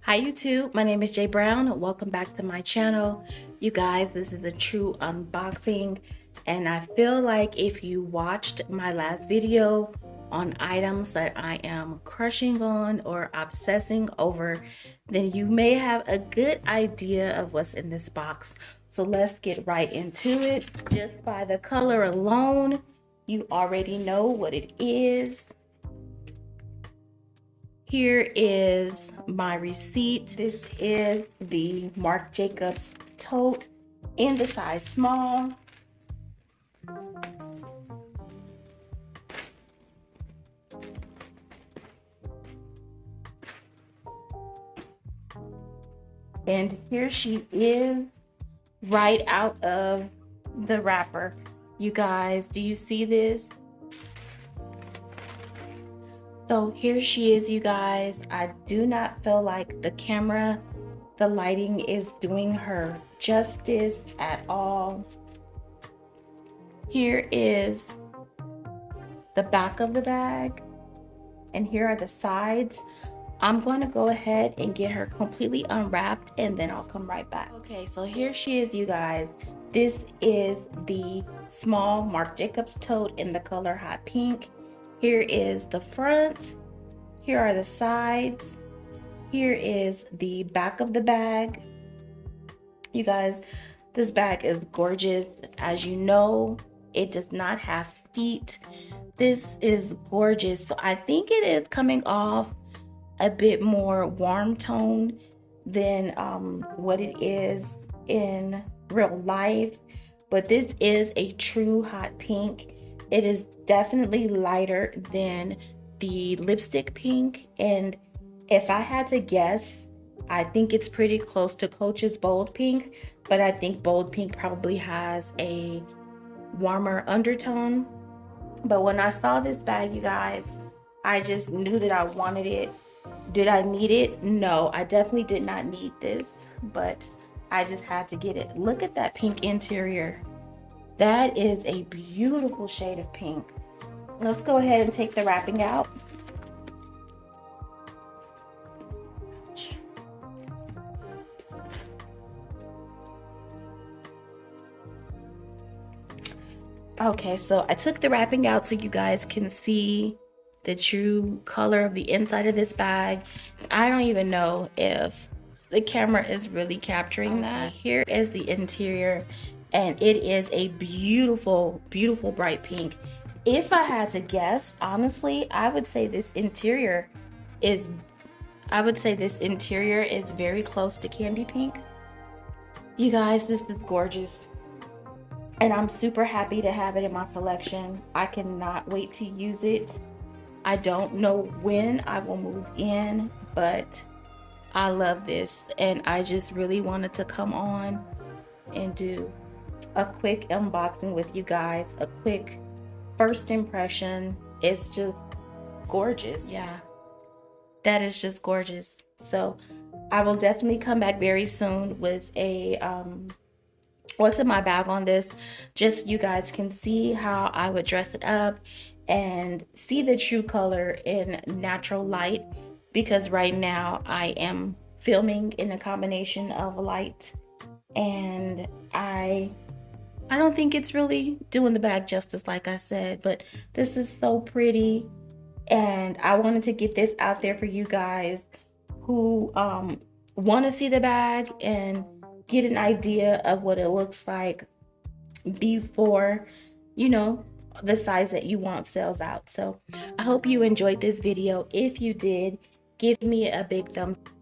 Hi YouTube, my name is Jay Brown. Welcome back to my channel. You guys, this is a true unboxing, and I feel like if you watched my last video on items that I am crushing on or obsessing over, then you may have a good idea of what's in this box. So let's get right into it. Just by the color alone, you already know what it is. Here is my receipt. This is the Marc Jacobs tote in the size small. And here she is right out of the wrapper. You guys, do you see this? So here she is, you guys. I do not feel like the lighting is doing her justice at all. Here is the back of the bag, and here are the sides. I'm going to go ahead and get her completely unwrapped, and then I'll come right back. Okay, so here she is, you guys. This is the small Marc Jacobs tote in the color hot pink. Here is the front. Here are the sides. Here is the back of the bag. You guys, this bag is gorgeous. As you know, it does not have feet. This is gorgeous. So I think it is coming off a bit more warm tone than what it is in real life. But this is a true hot pink. It is definitely lighter than the lipstick pink, and if I had to guess, I think it's pretty close to Coach's bold pink, but I think bold pink probably has a warmer undertone. But when I saw this bag, you guys, I just knew that I wanted it. Did I need it? No, I definitely did not need this, but I just had to get it. Look at that pink interior. That is a beautiful shade of pink. Let's go ahead and take the wrapping out. Okay, so I took the wrapping out so you guys can see the true color of the inside of this bag. I don't even know if the camera is really capturing that. Here is the interior, and it is a beautiful, beautiful bright pink. If I had to guess, honestly, I would say this interior is very close to candy pink. You guys, this is gorgeous. And I'm super happy to have it in my collection. I cannot wait to use it. I don't know when I will move in, but I love this. And I just really wanted to come on and do a quick unboxing with you guys, a quick first impression. It's just gorgeous. Yeah, that is just gorgeous. So I will definitely come back very soon with a what's in my bag on this, just so you guys can see how I would dress it up and see the true color in natural light, because right now I am filming in a combination of light, and I don't think it's really doing the bag justice, like I said, but this is so pretty, and I wanted to get this out there for you guys who want to see the bag and get an idea of what it looks like before, you know, the size that you want sells out. So I hope you enjoyed this video. If you did, give me a big thumbs up.